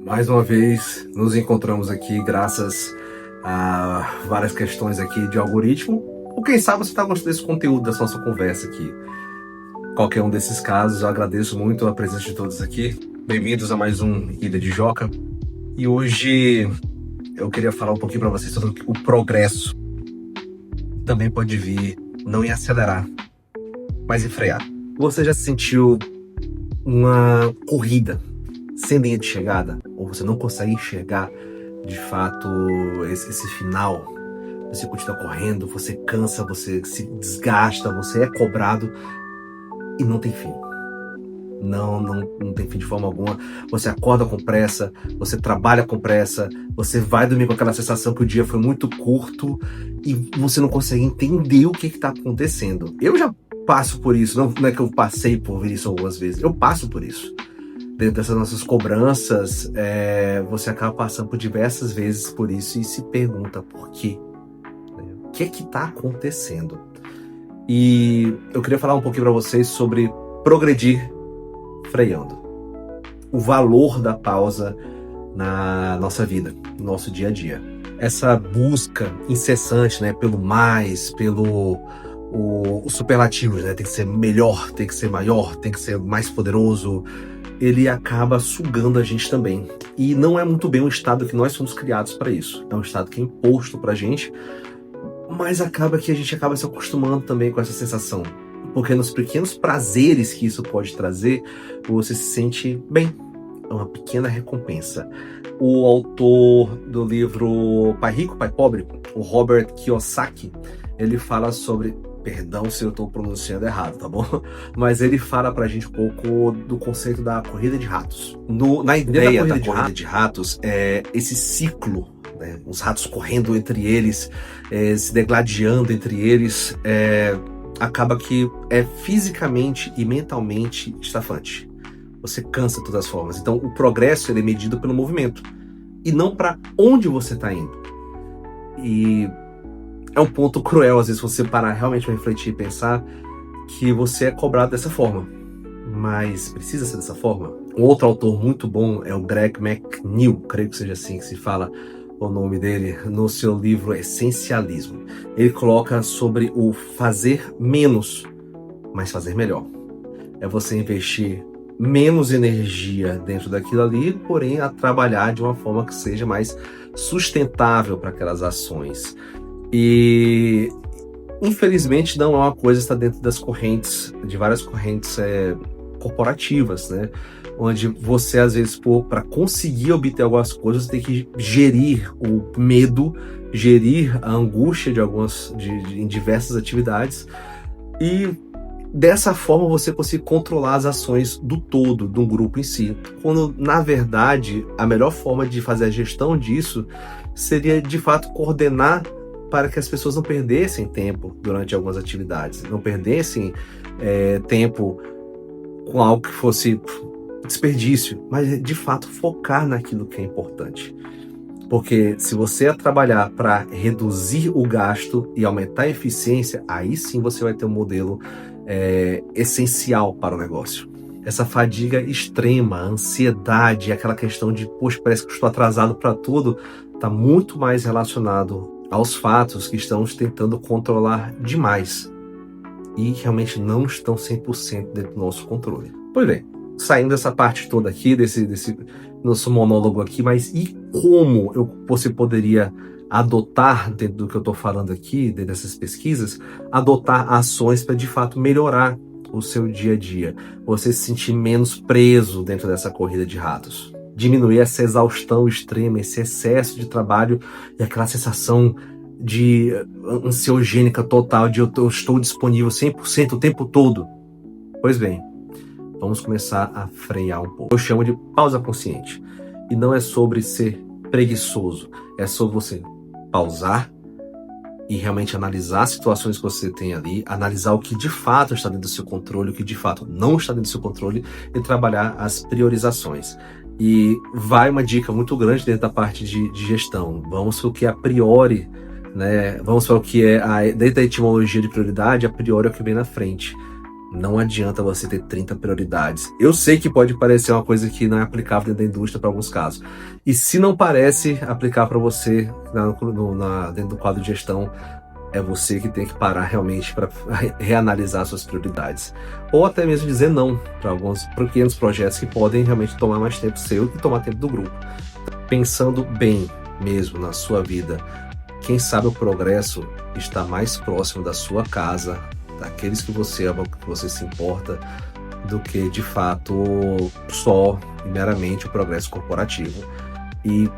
Mais uma vez nos encontramos aqui graças a várias questões aqui de algoritmo. Ou quem sabe você está gostando desse conteúdo, dessa nossa conversa aqui. Qualquer um desses casos, eu agradeço muito a presença de todos aqui. Bem-vindos a mais um Ilha de Joca. E hoje eu queria falar um pouquinho para vocês sobre o progresso. Também pode vir não em acelerar, mas em frear. Você já se sentiu uma corrida sem linha de chegada? Ou você não consegue enxergar de fato esse final? Você continua correndo, você cansa, você se desgasta, você é cobrado e não tem fim. Não tem fim de forma alguma. Você acorda com pressa, você trabalha com pressa, você vai dormir com aquela sensação que o dia foi muito curto e você não consegue entender o que está acontecendo. Eu já passo por isso, não é que eu passei por isso algumas vezes, eu passo por isso. Dentro dessas nossas cobranças, você acaba passando por diversas vezes por isso e se pergunta por quê? O que é que está acontecendo? E eu queria falar um pouquinho para vocês sobre progredir freando. O valor da pausa na nossa vida, no nosso dia a dia. Essa busca incessante, né, pelo mais, pelo os superlativos, né? Tem que ser melhor, tem que ser maior, tem que ser mais poderoso. Ele acaba sugando a gente também. E não é muito bem um estado que nós fomos criados para isso. É um estado que é imposto pra gente, mas acaba que a gente acaba se acostumando também com essa sensação. Porque nos pequenos prazeres que isso pode trazer, você se sente bem. É uma pequena recompensa. O autor do livro Pai Rico, Pai Pobre, o Robert Kiyosaki, ele fala sobre... Perdão se eu estou pronunciando errado, tá bom? Mas ele fala pra gente um pouco do conceito da corrida de ratos. Na ideia da corrida de ratos, é esse ciclo, né? Os ratos correndo entre eles, se degladiando entre eles, acaba que é fisicamente e mentalmente estafante. Você cansa de todas as formas. Então o progresso ele é medido pelo movimento e não para onde você está indo. E é um ponto cruel, às vezes, você parar realmente para refletir e pensar que você é cobrado dessa forma. Mas precisa ser dessa forma? Um outro autor muito bom é o Greg McNeil, creio que seja assim que se fala o nome dele, no seu livro Essencialismo. Ele coloca sobre o fazer menos, mas fazer melhor. É você investir menos energia dentro daquilo ali, porém a trabalhar de uma forma que seja mais sustentável para aquelas ações. E infelizmente não é uma coisa que está dentro das correntes, de várias correntes corporativas, né? Onde você às vezes para conseguir obter algumas coisas tem que gerir o medo, gerir a angústia em diversas atividades e dessa forma você consegue controlar as ações do todo, do grupo em si. Quando na verdade a melhor forma de fazer a gestão disso seria de fato coordenar para que as pessoas não perdessem tempo durante algumas atividades, não perdessem tempo com algo que fosse desperdício, mas de fato focar naquilo que é importante. Porque se você trabalhar para reduzir o gasto e aumentar a eficiência, aí sim você vai ter um modelo essencial para o negócio. Essa fadiga extrema, a ansiedade, aquela questão de, poxa, parece que estou atrasado para tudo, está muito mais relacionado aos fatos que estamos tentando controlar demais e realmente não estão 100% dentro do nosso controle. Pois bem, saindo dessa parte toda aqui, desse nosso monólogo aqui, mas e como você poderia adotar, dentro do que eu estou falando aqui, dentro dessas pesquisas, adotar ações para de fato melhorar o seu dia a dia, você se sentir menos preso dentro dessa corrida de ratos? Diminuir essa exaustão extrema, esse excesso de trabalho e aquela sensação de ansiogênica total, de eu estou disponível 100% o tempo todo. Pois bem, vamos começar a frear um pouco. Eu chamo de pausa consciente. E não é sobre ser preguiçoso, é sobre você pausar e realmente analisar as situações que você tem ali, analisar o que de fato está dentro do seu controle, o que de fato não está dentro do seu controle e trabalhar as priorizações. E vai uma dica muito grande dentro da parte de gestão. Vamos para o que a priori, né? Vamos para o que dentro da etimologia de prioridade, a priori é o que vem na frente. Não adianta você ter 30 prioridades. Eu sei que pode parecer uma coisa que não é aplicável dentro da indústria para alguns casos. E se não parece aplicar para você dentro do quadro de gestão, é você que tem que parar realmente para reanalisar suas prioridades. Ou até mesmo dizer não para alguns pequenos projetos que podem realmente tomar mais tempo seu e tomar tempo do grupo. Pensando bem mesmo na sua vida, quem sabe o progresso está mais próximo da sua casa, daqueles que você ama, que você se importa, do que de fato só e meramente o progresso corporativo. E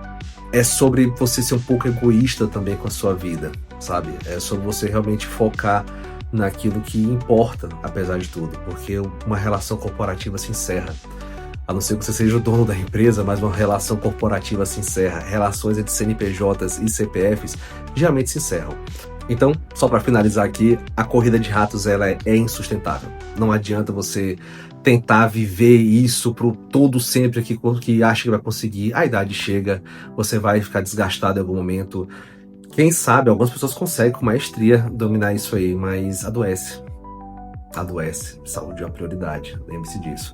é sobre você ser um pouco egoísta também com a sua vida, sabe? É sobre você realmente focar naquilo que importa, apesar de tudo, porque uma relação corporativa se encerra. A não ser que você seja o dono da empresa, mas uma relação corporativa se encerra. Relações entre CNPJs e CPFs geralmente se encerram. Então, só para finalizar aqui, a corrida de ratos ela é insustentável. Não adianta você tentar viver isso pro todo sempre que acha que vai conseguir. A idade chega, você vai ficar desgastado em algum momento. Quem sabe, algumas pessoas conseguem com maestria dominar isso aí, mas adoece. Adoece. Saúde é uma prioridade, lembre-se disso.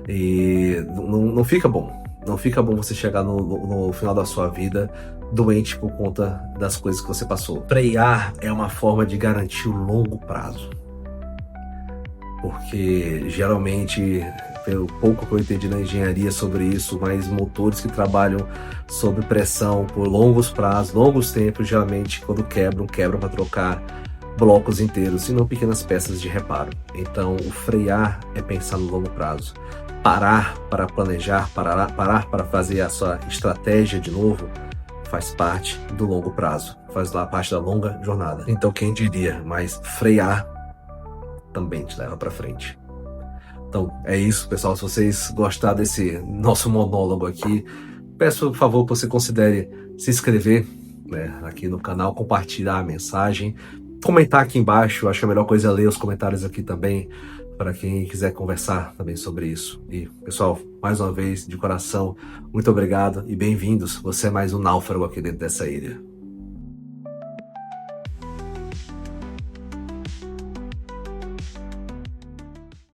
E não fica bom. Não fica bom você chegar no final da sua vida doente por conta das coisas que você passou. Frear é uma forma de garantir o longo prazo. Porque geralmente, pelo pouco que eu entendi na engenharia sobre isso, mas motores que trabalham sob pressão por longos prazos, longos tempos, geralmente quando quebram para trocar blocos inteiros e não pequenas peças de reparo. Então, o frear é pensar no longo prazo. Parar para planejar, parar para fazer a sua estratégia de novo, faz parte do longo prazo, faz lá parte da longa jornada. Então, quem diria, mas frear também te leva para frente. Então, é isso, pessoal. Se vocês gostaram desse nosso monólogo aqui, peço, por favor, que você considere se inscrever, né, aqui no canal, compartilhar a mensagem, comentar aqui embaixo. Acho que a melhor coisa é ler os comentários aqui também, para quem quiser conversar também sobre isso. E, pessoal, mais uma vez, de coração, muito obrigado e bem-vindos. Você é mais um náufrago aqui dentro dessa ilha.